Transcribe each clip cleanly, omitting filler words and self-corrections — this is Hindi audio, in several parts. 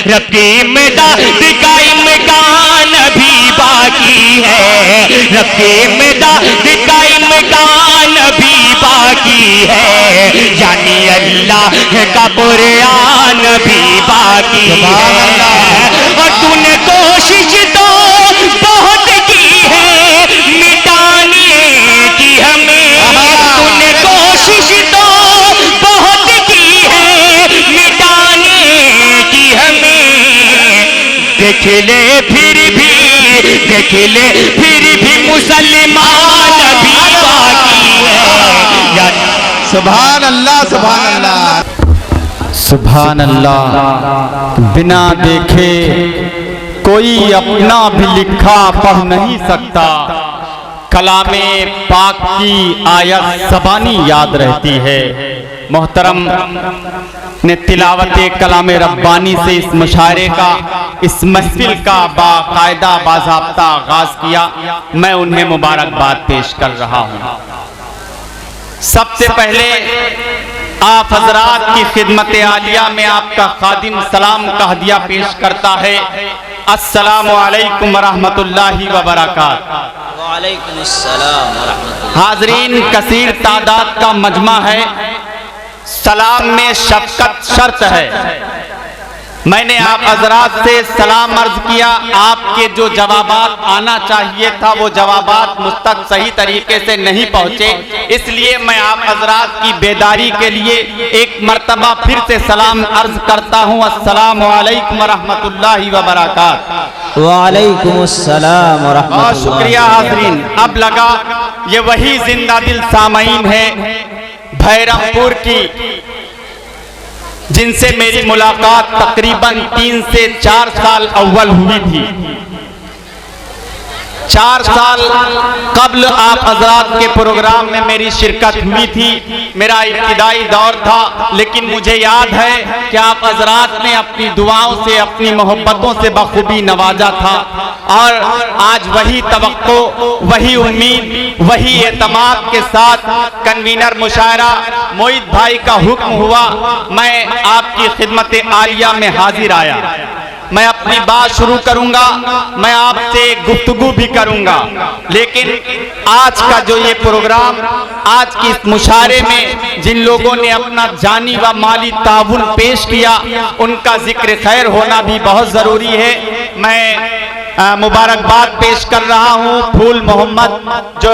रब की इमदाद का इम्कान भी बाकी है, रब की इमदाद का इम्कान भी बाकी है, यानी अल्लाह का कुरान भी बाकी है। और तूने कोशिश तो बहुत की है मिटाने की हमें, तूने कोशिश तो बहुत की है मिटाने की हमें, देख ले फिर भी, देख ले फिर भी मुसलमान भी बाकी है। सुभान अल्लाह, सुभान अल्लाह, सुभान अल्लाह। बिना देखे कोई अपना भी लिखा पढ़ नहीं सकता, कलामे पाक की आयत ज़बानी याद रहती है। मोहतरम ने तिलावत कलामे रब्बानी से इस मुशायरे का, इस महफिल का बाकायदा बाज़ाब्ता आगाज़ किया। मैं उन्हें मुबारकबाद पेश कर रहा हूँ। सबसे पहले आप हजरात की खिदमत आलिया में आपका खादिम सलाम का हदिया पेश करता है। अस्सलामु अलैकुम वरहमतुल्लाहि वबरकातुहू। वालेकुम अस्सलाम वरहमतुल्लाह। हाजरीन, कसीर तादाद का मजमा है, सलाम में शफ़क़त शर्त है। मैंने आप हजरात से सलाम अर्ज किया, आपके जो जवाबात आना चाहिए था वो जवाबात मुझ तक सही तरीके से नहीं पहुंचे, इसलिए मैं आप हजरात की बेदारी के लिए एक मर्तबा फिर से सलाम अर्ज करता हूं। अस्सलामु अलैकुम वरहमतुल्लाहि वबरकातुहू। वालेकुम अस्सलाम वरहमतुल्लाह। बहुत शुक्रिया हाजरीन। अब लगा ये वही जिंदा दिल सामईन है भैरमपुर की, जिनसे मेरी मुलाकात तकरीबन 3 से 4 साल अव्वल हुई थी। 4 साल कबल आप हजरात के प्रोग्राम में मेरी शिरकत हुई थी। मेरा इब्तिदाई दौर था, लेकिन मुझे याद है कि आप हजरात ने अपनी दुआओं से, अपनी मोहब्बतों से बखूबी नवाजा था। और आज वही तवक्को, वही उम्मीद, वही एतमाद के साथ कन्वीनर मुशायरा मोहित भाई का हुक्म हुआ, मैं आपकी खिदमत आलिया में हाजिर आया। मैं अपनी बात शुरू करूंगा, मैं आपसे गुफ्तगू भी करूंगा, लेकिन आज का जो ये प्रोग्राम, आज की इस मुशायरे में जिन लोगों ने अपना जानी व माली ताउन पेश किया, उनका जिक्र खैर होना भी बहुत ज़रूरी है। मैं मुबारकबाद पेश कर रहा हूँ फूल मोहम्मद जो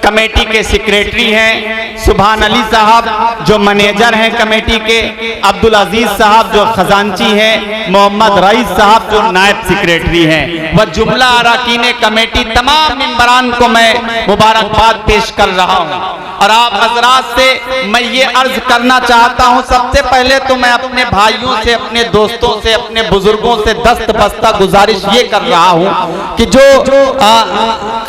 कमेटी के सेक्रेटरी हैं, सुभान अली साहब जो मैनेजर हैं कमेटी के, अब्दुल अजीज साहब जो खजांची हैं, मोहम्मद रईस साहब जो नायब सेक्रेटरी हैं, व जुमला अरकान कमेटी, तमाम मेंबरान को मैं मुबारकबाद पेश कर रहा हूँ। और आप हजरात से मैं ये अर्ज करना चाहता हूँ, सबसे पहले तो मैं अपने भाइयों से, अपने दोस्तों से, अपने बुजुर्गों से दस्त बस्ता गुजारिश ये कर रहा हूँ कि जो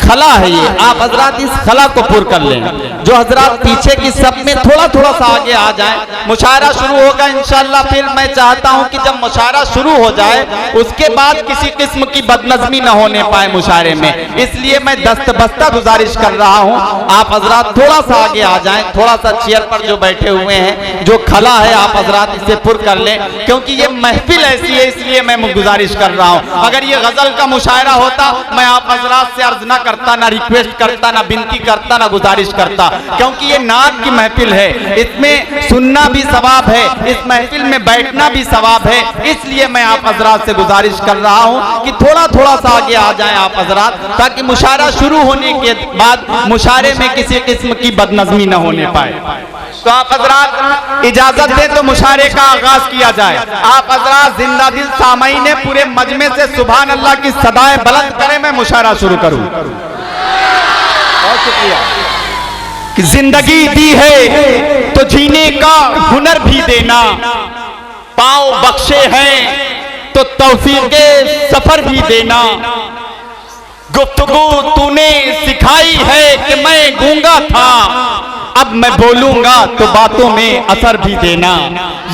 खला है ये, आप हजरात इस खला को पूर्ण कर लें। जो हजरात पीछे की सब में थोड़ा थोड़ा सा आगे आ जाएं, मुशायरा शुरू होगा इंशाअल्लाह। फिर मैं चाहता हूं कि जब मुशायरा शुरू हो जाए उसके बाद किसी किस्म की बदनज़मी न होने पाए मुशायरे में, इसलिए मैं दस्तबस्ता गुजारिश कर रहा हूं। आप हजरात थोड़ा सा आगे आ जाएं, थोड़ा सा चेयर पर जो बैठे हुए हैं, जो खला है आप हजरात इसे पूर्ण कर लें, क्योंकि ये महफिल ऐसी है, इसलिए मैं गुजारिश कर रहा हूं। अगर ये गजल का मुशायरा होता, मैं आप हजरात से अर्ज ना करता, ना रिक्वेस्ट करता, ना विनती करता, ना गुजारिश करता, क्योंकि ये नात की महफिल है, इसमें सुनना भी सवाब है, इस महफिल में बैठना भी सवाब है। इसलिए मैं आप हजरात से गुजारिश कर रहा हूं कि थोड़ा थोड़ा सा आगे आ जाएं आप हजरात, ताकि मुशायरा शुरू होने के बाद मुशायरे में किसी किस्म की बदनज़मी न होने पाए। तो आप हजरात इजाजत दें तो मुशायरे का आगाज किया जाए। आप हजरात जिंदा दिल सामईन पूरे मजमे से सुभान अल्लाह की सदाएं बुलंद करें, मैं मुशायरा शुरू करूं। बहुत शुक्रिया। कि जिंदगी दी है तो जीने का हुनर भी देना, पाँव बख्शे हैं तो तौफीके सफर भी देना, गुफ्तगू तूने सिखाई है कि मैं गूंगा था, अब मैं बोलूंगा तो बातों में असर भी देना।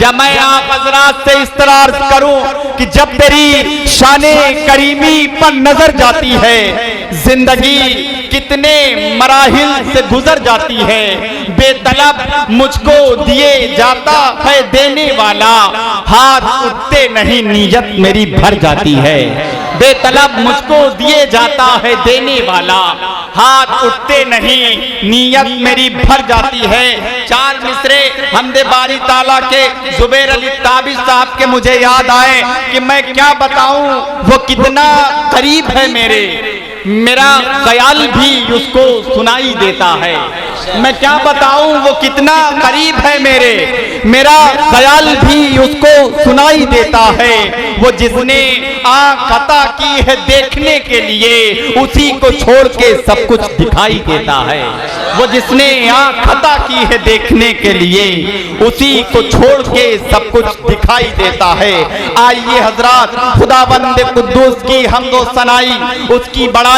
या मैं आप हजरात से इस तरह अर्ज करूं कि जब तेरी शाने करीमी पर नजर जाती है, जिंदगी कितने मराहिल से गुजर जाती है, बेतलब मुझको दिए जाता है देने वाला, हाथ उठते नहीं नीयत मेरी भर जाती है। बेतलब मुझको दिए जाता है देने वाला, हाथ उठते नहीं नीयत मेरी भर जाती है। चार मिसरे हमदे बारी ताला के जुबैर अली ताबिश साहब के मुझे याद आए कि मैं क्या बताऊं वो कितना करीब है मेरा ख्याल भी उसको सुनाई देता है। मैं क्या बताऊं वो कितना करीब है मेरा ख्याल भी उसको सुनाई देता है। वो जिसने आँख अता की है देखने के लिए, उसी को छोड़ के सब कुछ दिखाई देता है। वो जिसने आँख अता की है देखने के लिए, उसी को छोड़ के सब कुछ दिखाई देता है। आइए हजरात, खुदावंद कुद्दूस की हमदो सनाई, उसकी बड़ाई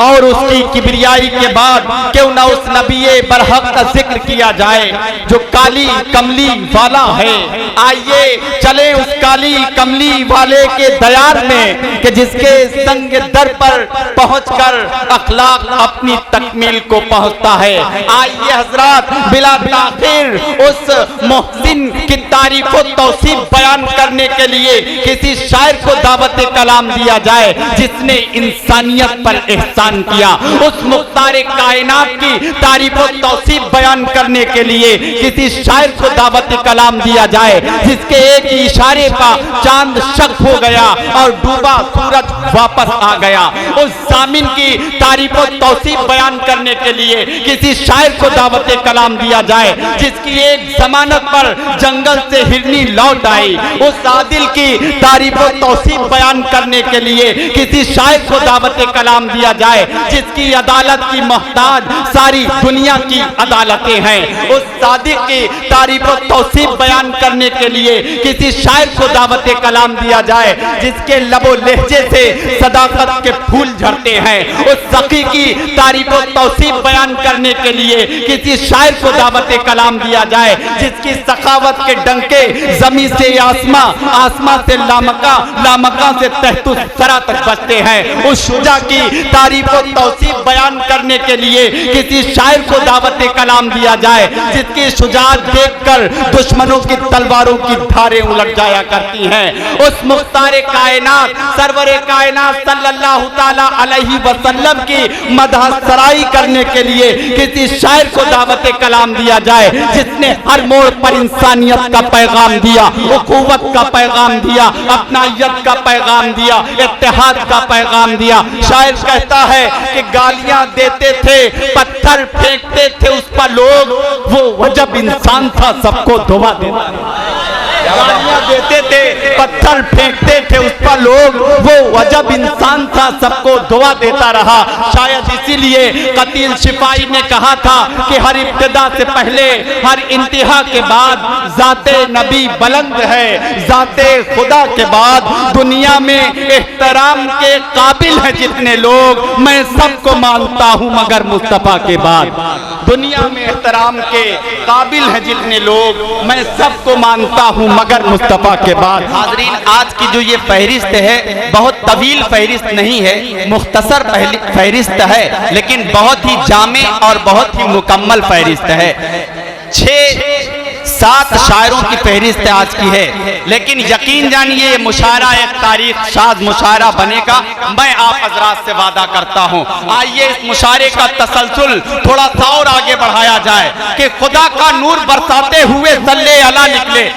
और उसकी किबरियाई के बाद क्यों ना उस नबी बरहक का जिक्र किया जाए जो काली कमली वाला है। आइए चले उस काली कमली वाले के दयार में कि जिसके संग दर पर पहुंचकर अखलाक अपनी तकमील को पहुंचता है। आइए हजरात, बिला ताखिर उस मोहसिन की तारीफ व तौसीफ बयान करने के लिए किसी शायर को दावत कलाम दिया जाए जिसने इंसानियत पर एहसान किया। उस मुख्तार कायनात की तारीफ व तौसीफ बयान करने के लिए किसी शायर को दावत कलाम दिया जाए जिसके एक इशारे पर चांद शक हो गया और डूबा सूरज वापस आ गया। उस सामिन की तारीफ व तौसीफ बयान करने के लिए किसी शायर को दावत कलाम दिया जाए जिसकी एक जमानत पर जंगल से हिरनी लौट आई। उस आदिल की तारीफ व तौसीफ बयान करने के लिए किसी शायर को दावत कलाम दिया जाए जिसकी अदालत की मोहताज सारी दुनिया की अदालतें हैं। उस सादिक की तारीफ व तौसीफ बयान करने के लिए किसी शायर को दावत कलाम दिया जाए जिसके लबो लहजे से सदाकत के फूल झड़ते हैं। उस सखी की तारीफ व तौसीफ बयान करने के लिए किसी शायर को दावत कलाम दिया जाए जिसकी सखावत के डंके जमीन से आसमां, आसमां से लामका, लामका से तहतुस सरा तक बजते हैं। उस शुजा की तारीफ व तौसीफ बयान करने के लिए किसी शायर को दावत कलाम दिया जाए जिसकी शुजाअत देखकर दुश्मनों की तलवारों की धारें उलट जाया करती हैं। उस मुख्तार कायनात सरवरे कायनात सल्लल्लाहु ताला अलैहि वसल्लम की मदह सराई करने के लिए किसी शायर को दावत कलाम दिया जाए जिसने हर मोड़ पर इंसानियत का पैगाम दिया, उखुवत का पैगाम दिया, अपनायत का पैगाम दिया, इत्तेहाद का पैगाम दिया। शायर कहता है कि गालियां देते थे, पत्थर फेंकते थे उस पर लोग, वो वजब इंसान था सबको धोवा देता। गालियां देते थे, पत्थर फेंकते थे उस पर लोग, वो वजब इंसान था सबको दुआ देता रहा। शायद इसीलिए कतील शिपाई ने कहा था कि हर इब्तिदा से पहले हर इंतहा के बाद जाते नबी बुलंद है, जाते खुदा के बाद दुनिया में एहतराम के काबिल है जितने लोग, मैं सबको मानता हूं मगर मुस्तफा के बाद। दुनिया में एहतराम के काबिल है जितने लोग, मैं सबको मानता हूं मगर मुस्तफा के बाद। हाजरीन, आज की जो ये फहरिस्त है बहुत तवील फहरिस्त नहीं है, मुख्तसर फहरिस्त है लेकिन बहुत ही जामे और बहुत ही मुकम्मल फहरिस्त है। 6-7 शायरों की फहरिस्त आज की है, लेकिन यकीन जानिए ये मुशायरा एक तारीख शाज मुशायरा बनेगा, मैं आप हजरात से वादा करता हूं। आइए इस मुशायरे का तसलसल थोड़ा सा और आगे बढ़ाया जाए कि खुदा का नूर बरसाते हुए सल्ले अला निकले।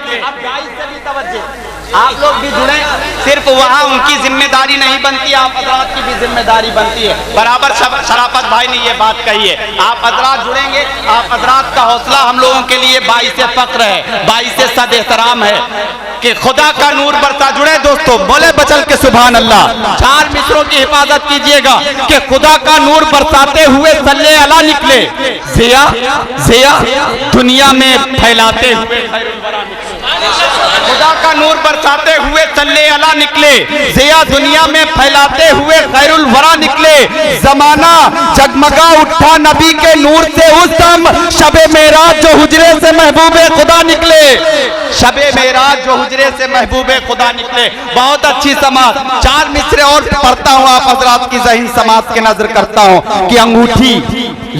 आप लोग भी जुड़े, सिर्फ वहाँ उनकी जिम्मेदारी नहीं बनती, आप हजरात की भी जिम्मेदारी बनती है। बराबर शराफत भाई ने ये बात कही है, आप हजरात जुड़ेंगे, आप हजरात का हौसला हम लोगों के लिए बाइसे फक्र है, बाइसे सद एहतराम है कि खुदा का नूर बरसा। जुड़े दोस्तों, बोले बचल के सुभान अल्लाह। 4 मिसरों की हिफाजत कीजिएगा कि खुदा का नूर बरसाते हुए सल्ले अला निकले, जिया जिया दुनिया में फैलाते हुए खुदा का नूर बरसाते हुए सल्ले अला निकले, ज़िया दुनिया में फैलाते हुए खैरुल वरा निकले। जमाना जगमगा उठा नबी के नूर से उस दम, शबे मेराज जो हुजरे से महबूबे खुदा निकले, शबे मेराज जो हुजरे से महबूबे खुदा निकले। बहुत अच्छी समाज। 4 मिसरे और पढ़ता हूँ, आप हजरात की ज़हीन समाज के नजर करता हूँ कि अंगूठी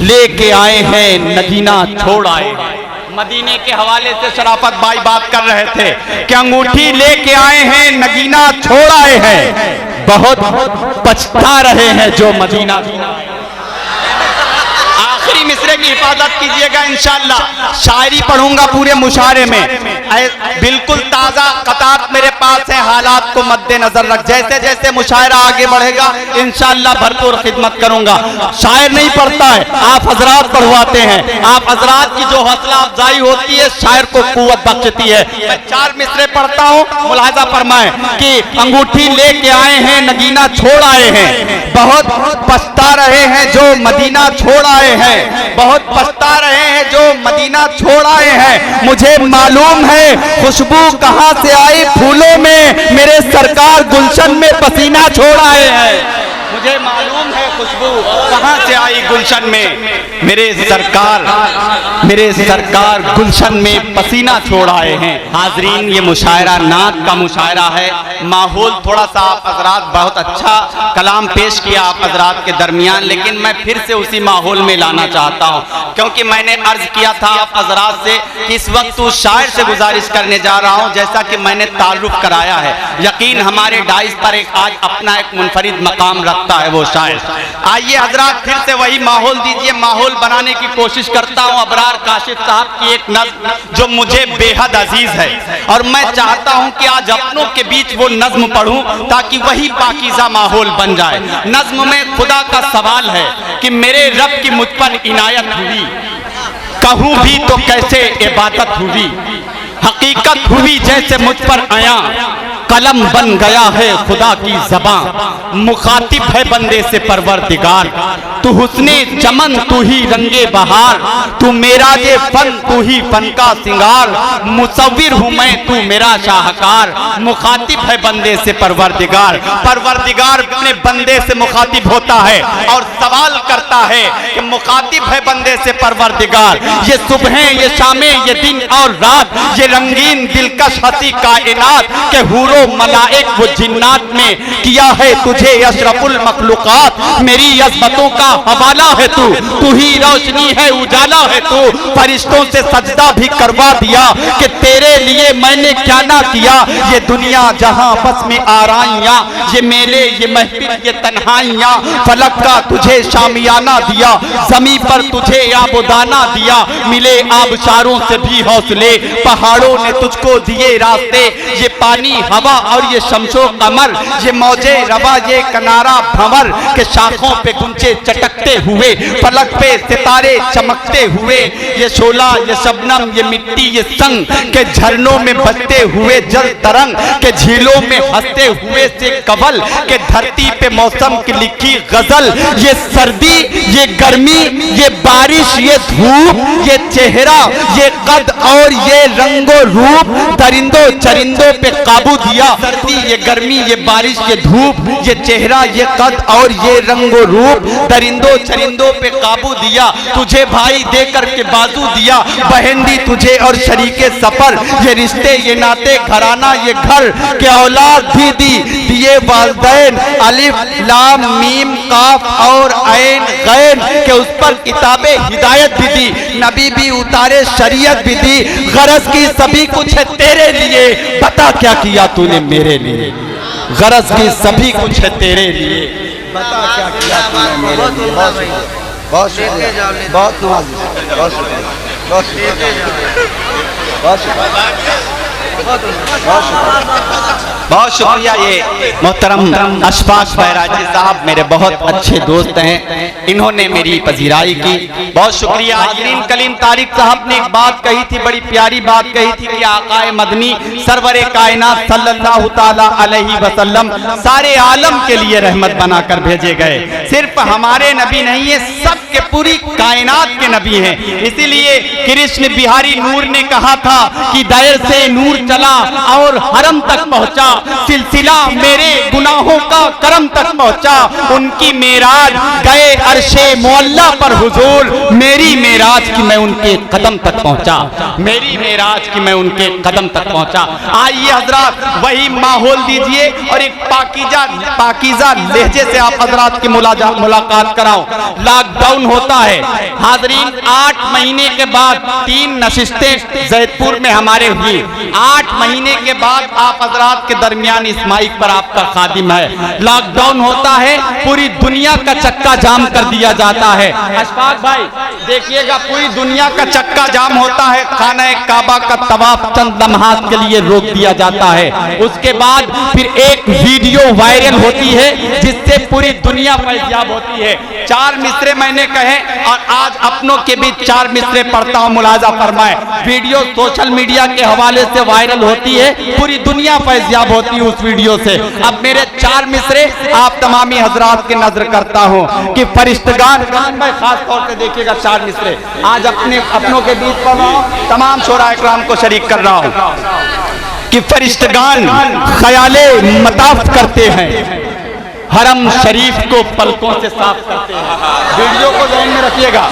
लेके आए हैं नगीना छोड़ आए। मदीने के हवाले से शराफत भाई बात कर रहे थे कि अंगूठी लेके आए हैं नगीना छोड़ आए हैं, बहुत पछता रहे हैं जो मदीना। आखिरी मिसरे की हिफाजत कीजिएगा इंशाअल्लाह। शायरी पढ़ूंगा पूरे मुशायरे में, बिल्कुल ताजा कतात मेरे पास है। हालात को मद्देनजर रख, जैसे जैसे मुशायरा आगे बढ़ेगा इंशाअल्लाह भरपूर खिदमत करूंगा। शायर नहीं पढ़ता है, आप हजरात पढ़वाते हैं। आप हजरात की जो हौसला अफजाई होती है शायर को कुव्वत बख्शती है। मैं 4 मिसरे पढ़ता हूँ, मुलाहिजा फरमाएं कि अंगूठी लेके आए हैं नगीना छोड़ आए हैं, बहुत पछता रहे हैं जो मदीना छोड़ आए हैं, बहुत पछता रहे हैं जो मदीना छोड़ आए हैं। मुझे मालूम है खुशबू कहां से आई फूलों में, मेरे सरकार गुलशन में पसीना छोड़ आए हैं। मुझे मालूम है खुशबू कहां से आई गुलशन में, मेरे सरकार गुलशन में पसीना छोड़ आए हैं। हाजरीन, ये मुशायरा नात का मुशायरा है। माहौल थोड़ा सा आप हजरात बहुत अच्छा कलाम पेश किया आप हजरात के दरमियान, लेकिन मैं फिर से उसी माहौल में लाना चाहता हूँ, क्योंकि मैंने अर्ज किया था आप हजरात से कि इस वक्त उस शायर से गुजारिश करने जा रहा हूँ जैसा कि मैंने ताल्लुक कराया है। यकीन हमारे डाइस पर एक आज अपना एक मुनफरिद मकाम रखता है वो शायर। आइए हजरात फिर से वही माहौल दीजिए। माहौल बनाने की कोशिश करता हूँ अबरार काशिफ साहब की एक नज़्म जो मुझे बेहद अजीज है, और मैं चाहता हूँ कि आज अपनों के बीच वो नज़्म पढ़ूं ताकि वही पाकीज़ा माहौल बन जाए। नज़्म में खुदा का सवाल है कि मेरे रब की मुझ पर इनायत हुई, कहूँ भी तो कैसे इबादत हुई, हकीकत हुई जैसे मुझ पर आया, कलम बन गया है खुदा की ज़बां, मुखातिब है बंदे से परवरदिगार। तू हुस्ने चमन तू ही रंगे बहार, तू मेराजे फन तू ही फन का सिंगार, मुसव्विर हूँ मैं तू मेरा शाहकार, मुखातिब है बंदे से परवरदिगार। परवरदिगार अपने बंदे से मुखातिब होता है और सवाल करता है कि मुखातिब है बंदे से परवरदिगार, ये सुबह ये शामें ये दिन और रात, ये रंगीन दिलकश हंसी कायनात के हूरो मलाइक वो जिन्नात में किया है तुझे अशरफुल मखलूकात, मेरी अज़मतों का हवाला है तू ही रोशनी है उजाला है तू, फरिश्तों से सजदा भी करवा दिया कि तेरे लिए मैंने क्या ना किया। ये दुनिया जहां बस में आराइयां, ये मेले ये महफिल ये तन्हाइयां, फलक का तुझे शामियाना दिया, ज़मी पर तुझे आबुदाना दिया, मिले आबशारों से भी हौसले, पहाड़ों ने तुझको दिए रास्ते, ये पानी हवा और ये शमशो कमर, ये मौजे रवा ये कनारा भंवर के शाखों पे गुंचे चटकते हुए, फलक पे सितारे चमकते हुए, ये शोला ये शबनम ये मिट्टी ये संग के झरनों में बजते हुए जल तरंग के झीलों में हंसते हुए से कवल के धरती पे मौसम की लिखी गजल, ये सर्दी ये गर्मी ये बारिश ये धूप ये चेहरा ये कद और ये रंगो रूप, दरिंदों चरिंदों पे काबू दिया। सर्दी ये गर्मी ये बारिश ये धूप ये चेहरा ये कद और ये रंगो रूप, दरिंदों चरिंदों पे काबू दिया, तुझे भाई देकर के बाजू दिया, बहन दी तुझे और शरीके सफर, ये रिश्ते ये नाते घराना ये घर के औलाद भी दिए वालिदैन, अलिफ लाम मीम काफ और ऐन गैन के उस पर किताबे हिदायत भी दी, नबी भी उतारे शरीयत भी दी, गरज की सभी कुछ है तेरे लिए, बता क्या किया तूने मेरे लिए, गरज की सभी कुछ है तेरे लिए, बता क्या किया तूने मेरे लिए। बहुत शुक्रिया, बहुत नवाज़ी, बहुत शुक्रिया, बहुत बहुत शुक्रिया। ये मोहतरम अशफाक बैराजी साहब मेरे बहुत अच्छे दोस्त हैं, इन्होंने मेरी पजीराई की, बहुत शुक्रिया। हाज़रीन, कलीम तारिक साहब ने एक बात कही थी, बड़ी प्यारी बात कही थी कि आकाए मदनी सरवरे कायनात सल्लल्लाहु ताला अलैहि वसल्लम सारे आलम के लिए रहमत बनाकर भेजे गए। सिर्फ हमारे नबी नहीं है, सबके पूरी कायनात के नबी हैं। इसीलिए कृष्ण बिहारी नूर ने कहा था कि दायर से नूर चला और हरम तक पहुंचा, सिलसिला मेरे गुनाहों का करम तक पहुंचा। उनकी मेराज गए अर्शे मुअल्ला पर हुजूर, मेरी मेराज की मैं उनके कदम तक पहुंचा, मेरी मेराज की मैं उनके कदम तक पहुंचा। आइए हजरात वही माहौल दीजिए और एक पाकीज़ा लहजे से आप हजरात की मुलाकात कराओ। लॉकडाउन होता है हाजरीन, 8 महीने के बाद 3 नशिस्तें जैदपुर में हमारे हुई। 8 महीने के बाद आप हजरात के दरमियान इस माइक पर आपका खादिम है। लॉकडाउन होता है, पूरी दुनिया का चक्का जाम कर दिया जाता है। अशफाक भाई देखिएगा, पूरी दुनिया का चक्का जाम होता है। खाना काबा का तवाफ चंद लम्हात के लिए रोक दिया जाता है। उसके बाद फिर एक वीडियो वायरल होती है जिससे पूरी दुनिया फैज़याब होती है। 4 मिसरे मैंने कहे और आज अपनों के बीच 4 मिसरे पढ़ता हूं, मुलाजा फरमाए। वीडियो सोशल मीडिया के हवाले से वायरल होती है, पूरी दुनिया फैज़याब होती है उस वीडियो से। अब मेरे 4 मिसरे आप तमामी हजरात के नजर करता हूं कि फरिश्तगान, मैं खास तौर से देखिएगा 4 मिसरे आज अपनों के बीच पढ़ रहा हूं, तमाम शोरा इकराम को शरीक कर रहा हूं कि फरिश्तगान ख्याले मताफ करते हैं, हरम शरीफ को पलकों से साफ करते हैं। वीडियो को ध्यान में रखिएगा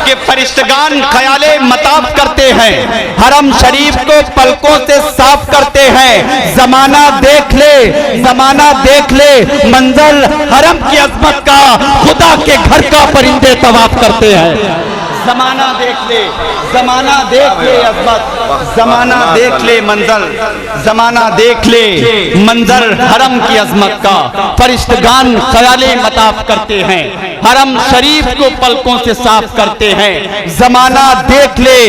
कि फरिश्तगान ख्याले मताफ करते हैं, हरम शरीफ को पलकों से साफ करते हैं। जमाना देख ले, जमाना देख ले मंजर हरम की अजमत का, खुदा के घर का परिंदे तवाफ करते हैं। जमाना देख ले, जमाना देख ले अजमत, जमाना देख ले मंजर, जमाना देख ले मंजर हरम की अजमत का। फरिश्तगान ख्याले मताफ करते हैं, हरम शरीफ को पलकों से साफ करते हैं। जमाना देख ले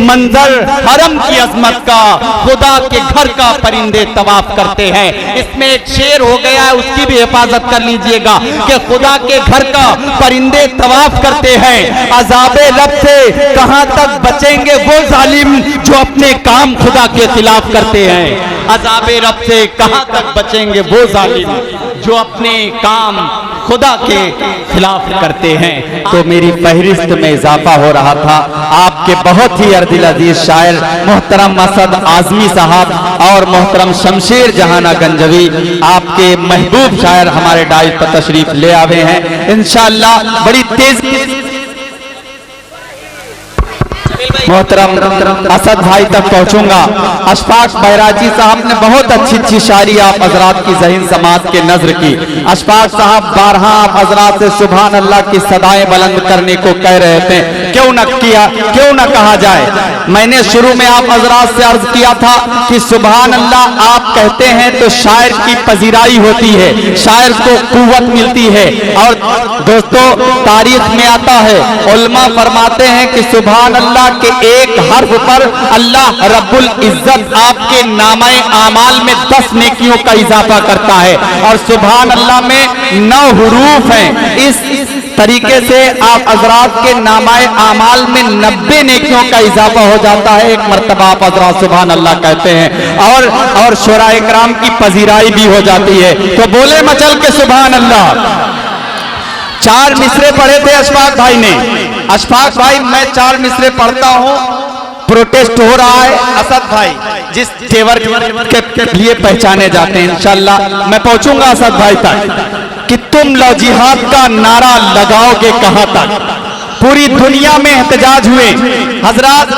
मंजर हरम की अजमत का, खुदा के घर का परिंदे तवाफ करते हैं। इसमें एक शेर हो गया है, उसकी भी हिफाजत कर लीजिएगा कि खुदा के घर का परिंदे तवाफ करते हैं। अज़ाबे रब से कहां तक बचेंगे वो जालिम जो अपने काम खुदा के खिलाफ करते हैं। अज़ाबे रब से कहां तक बचेंगे वो जालिम जो अपने काम खुदा के खिलाफ करते हैं। तो मेरी फहरिस्त में इजाफा हो रहा था। आपके बहुत ही अर्दिल अजीज शायर मोहतरम असद आजमी साहब और मोहतरम शमशेर जहाना गंजवी, आपके महबूब शायर हमारे डाइस पर तशरीफ ले आवे हैं। इंशाअल्लाह बड़ी तेज मोहतरम असद भाई तक पहुंचूंगा। अशफाक बैराजी साहब ने बहुत अच्छी शायरी आप हजरात की ज़हीन समात के नजर की। अशफाक साहब बारहा आप हजरात से सुभान अल्लाह की सदाएं बुलंद करने को कह रहे थे, क्यों न कहा जाए। मैंने शुरू में आप हजरात से अर्ज किया था कि सुभान अल्लाह आप कहते हैं तो शायर की पजीराई होती है, शायर को कुव्वत मिलती है। और दोस्तों तारीख में आता है, उलमा फरमाते हैं कि सुभान अल्लाह के एक हर्फ पर अल्लाह रब्बुल इज्जत आपके नामे आमाल में 10 नेकियों का इजाफा करता है और सुभान अल्लाह में 9 हुरूफ हैं। इस तरीके से आप हजरात के नामाए आमाल में 90 नेकियों का इजाफा हो जाता है। एक मर्तबा आप हजरात सुभान अल्लाह कहते हैं और शोरा इकराम की पजीराई भी हो जाती है। तो बोले मचल के सुभान अल्लाह। 4 मिसरे पढ़े थे अशफाक भाई ने। अशफाक भाई मैं 4 मिसरे पढ़ता हूं, प्रोटेस्ट हो रहा है। असद भाई जिस तेवर के लिए पहचाने जाते हैं, इंशाअल्लाह मैं पहुंचूंगा असद भाई तक कि तुम लो जिहाद का नारा लगाओगे कहां तक। पूरी दुनिया में एहतजाज हुए हजरात।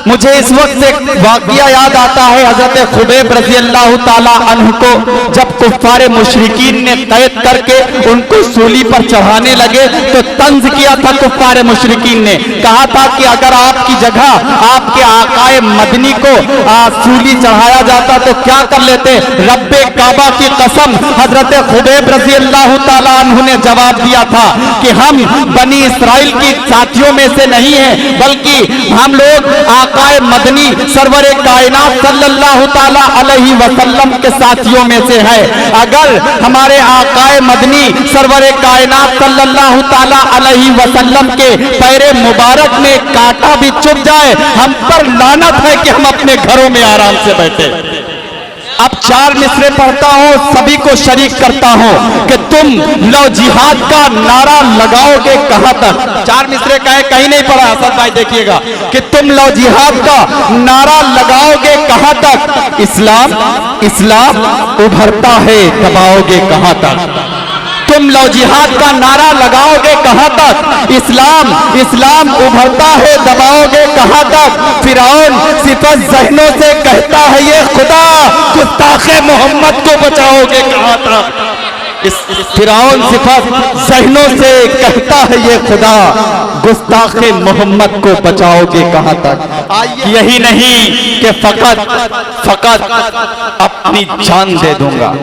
मुझे इस वक्त एक वाकया याद आता है, हजरत खुबैब रजी अल्लाह ताला अन्हु को जब कुफ्फारे मुशरिकीन ने कैद करके उनको सूली पर चढ़ाने लगे तो तंज किया था कुफ्फारे मुशरिकीन ने। कहा था कि अगर आपकी जगह आपके आकाए मदनी को सूली चढ़ाया जाता तो क्या कर लेते। रब्बे काबा की कसम, हजरत खुबैब रजी अल्लाह ताला अन्हु ने जवाब दिया था कि हम बनी इस्राइल की साथियों में से नहीं है, बल्कि हम लोग आकाए मदनी सरवर कायनात सल्लल्लाहु ताला अलैहि वसल्लम के साथियों में से है। अगर हमारे आकाए मदनी सरवर कायनात सल्लल्लाहु ताला अलैहि वसल्लम के पैरे मुबारक में कांटा भी चुभ जाए, हम पर लानत है कि हम अपने घरों में आराम से बैठे। अब 4 मिसरे पढ़ता हूं, सभी को शरीक करता हूं कि तुम लो जिहाद का नारा लगाओगे कहां तक। 4 मिसरे कहे, कहीं नहीं पढ़ा असद भाई, देखिएगा कि तुम लो जिहाद का नारा लगाओगे कहां तक। इस्लाम इस्लाम उभरता है, दबाओगे कहां तक। तुम लो जिहाद का नारा लगाओगे कहां तक। इस्लाम इस्लाम उभरता है, दबाओगे कहां तक। फिरौन सिफत ज़हनों से कहता है ये खुदा, गुस्ताखे मोहम्मद को बचाओगे कहां तक। इस फिरौन सिफत ज़हनों से कहता है ये खुदा, गुस्ताखे मोहम्मद को बचाओगे कहां तक। यही नहीं कि फकत अपनी जान दे दूंगा।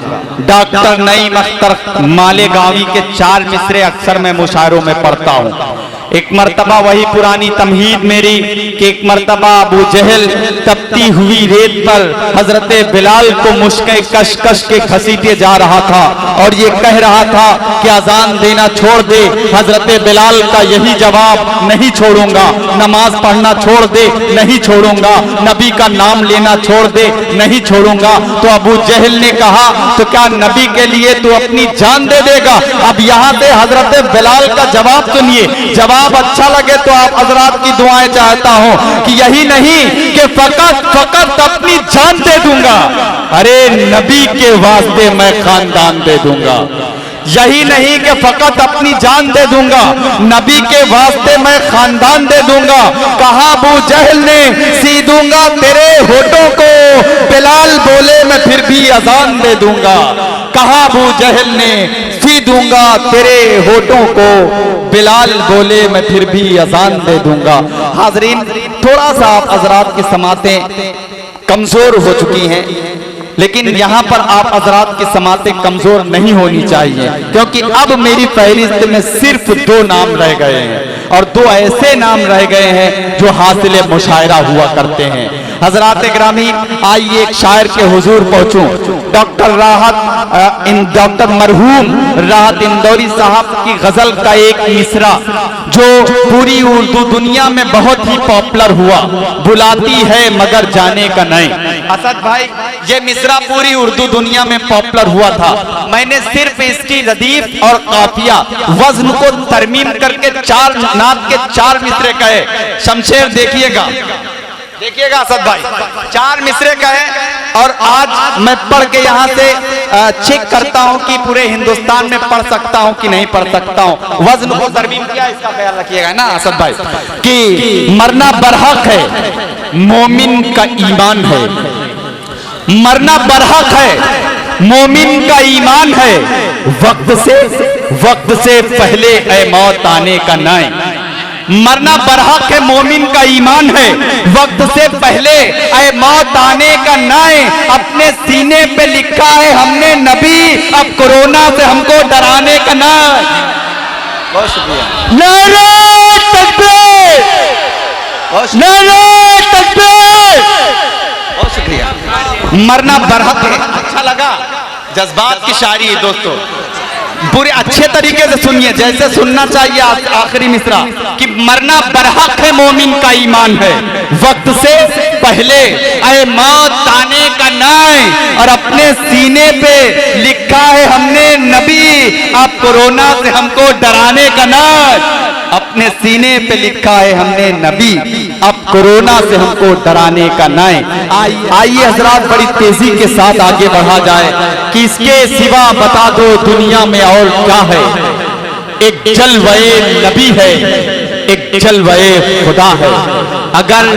डॉक्टर नईम अख्तर मालेगांवी के 4 मिसरे अक्सर मैं मुशायरों में पढ़ता हूं। एक मर्तबा वही पुरानी तमहीद मेरी कि एक मर्तबा अबू जहल तपती हुई रेत पर हजरत बिलाल को मुश्के कश के घसीटे जा रहा था और ये कह रहा था कि अजान देना छोड़ दे। हजरत बिलाल का यही जवाब, नहीं छोड़ूंगा। नमाज पढ़ना छोड़ दे, नहीं छोड़ूंगा। नबी का नाम लेना छोड़ दे, नहीं छोड़ूंगा। तो अबू जहल ने कहा, तो क्या नबी के लिए तू अपनी जान दे देगा। अब यहाँ से हजरत बिलाल का जवाब सुनिए, जवाब अच्छा लगे तो आप हजरात की दुआएं चाहता हूं कि यही नहीं कि फकत अपनी जान दे दूंगा, अरे नबी के वास्ते मैं खानदान दे दूंगा। यही नहीं कि फकत अपनी जान दे दूंगा, नबी के वास्ते मैं खानदान दे दूंगा। कहा अबू जहल ने, सी दूंगा तेरे होठों को, बिलाल बोले मैं फिर भी अजान दे दूंगा। कहा अबू जहल ने, सी दूंगा तेरे होठों को, बिलाल बोले मैं फिर भी अजान दे दूंगा। हाजरीन, थोड़ा सा आप हजरात की समातें कमजोर हो चुकी हैं, लेकिन यहाँ पर आप हजरात की समातें कमजोर नहीं होनी चाहिए, क्योंकि अब मेरी फहरिस्त में सिर्फ 2 नाम रह गए हैं और 2 ऐसे नाम रह गए हैं जो हासिल मुशायरा हुआ करते हैं। हजरात ग्रामी, आइए एक शायर के हुजूर पहुंचूं। डॉक्टर मरहूम राहत इंदौरी साहब की गजल का एक मिसरा जो पूरी उर्दू दुनिया में बहुत ही पॉपुलर हुआ, बुलाती है मगर जाने का नहीं। असद भाई, ये मिसरा पूरी उर्दू दुनिया में पॉपुलर हुआ था। मैंने सिर्फ इसकी रदीफ और काफिया वजन को तरमीम करके 4 नात के 4 मिसरे कहे। शमशेर देखिएगा असद भाई, 4 मिसरे कहे और आज मैं पढ़ के यहाँ से चेक करता हूँ कि पूरे हिंदुस्तान में पढ़ सकता हूँ कि नहीं पढ़ सकता हूँ। वजन को तरमीम किया, इसका ख्याल रखिएगा ना असद भाई, कि मरना बरहक है, मोमिन का ईमान है। मरना बरहक है, मोमिन का ईमान है। वक्त से पहले ऐ मौत आने का नाय। मरना बरहक है, मोमिन का ईमान है। वक्त से पहले ऐ मौत आने का नाय। अपने सीने पे लिखा है हमने नबी, अब कोरोना से हमको डराने का नाय। बहुत शुक्रिया। नारे तकबीर, नारे तकबीर। बहुत शुक्रिया। मरना बरहक है, अच्छा लगा। जज्बात की शायरी है दोस्तों, पूरे अच्छे तरीके से सुनिए, जैसे सुनना चाहिए। आखिरी मिसरा कि मरना बरहक है, मोमिन का ईमान है। वक्त से पहले ऐ मौत आने का नाय। और अपने सीने पे लिखा है हमने नबी, अब कोरोना से हमको डराने का नाय। अपने सीने पे लिखा है हमने नबी, अब कोरोना से हमको डराने का नाय। आइए हजरात, बड़ी तेजी के साथ आगे बढ़ा जाए कि इसके सिवा बता दो दुनिया में और क्या है। एक जलवे नबी है, एक जलवे खुदा है। अगर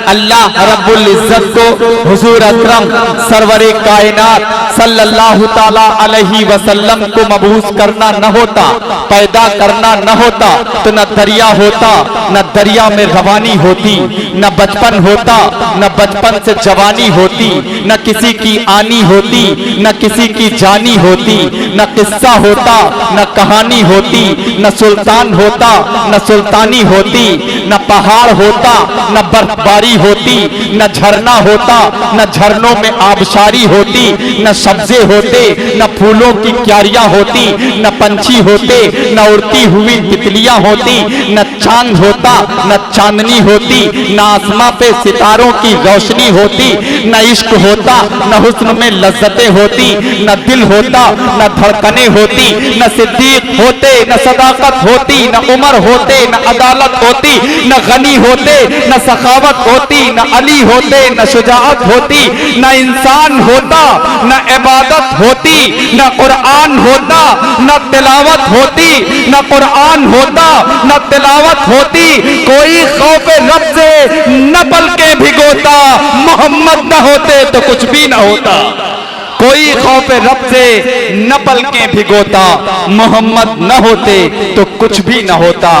अल्लाह रब्बुल इज्जत को हुजूर अकरम सरवरे कायनात सल्लल्लाहु ताला अलैहि वसल्लम को मबूस करना न होता, पैदा करना न होता, तो न दरिया होता, न दरिया में रवानी होती, न बचपन होता, न बचपन से जवानी होती, न किसी की आनी होती, न किसी की जानी होती, न किस्सा होता, न कहानी होती, न सुल्तान होता, न सुल्तानी होती। होती, न पहाड़ होता, न बर्फबारी होती, न झरना होता, न झरनों में आबशारी होती, न सब्जे होते, न फूलों की क्यारियां होती, न पंछी होते, न उड़ती हुई तितलियां होती, न चांद होता, न चांदनी होती, न आसमां पे सितारों की रोशनी होती, न इश्क होता, न हुस्न में लज्जतें होती, न दिल होता, न धड़कनें होती, न सिद्दीक होते, न सदाकत होती, न उमर होते, न अदालत होती, न गनी होते, न सखावत होती, न अली होते, न शुजाअत होती, न इंसान होता, न इबादत होती, न कुरान होता, न तिलावत होती, न कुरान होता, न तिलावत होती। कोई खौफ रब से न पलके भिगोता, मोहम्मद न होते तो कुछ भी न होता। कोई खौफ रब से न पलकें भिगोता, मोहम्मद न होते तो कुछ भी न होता।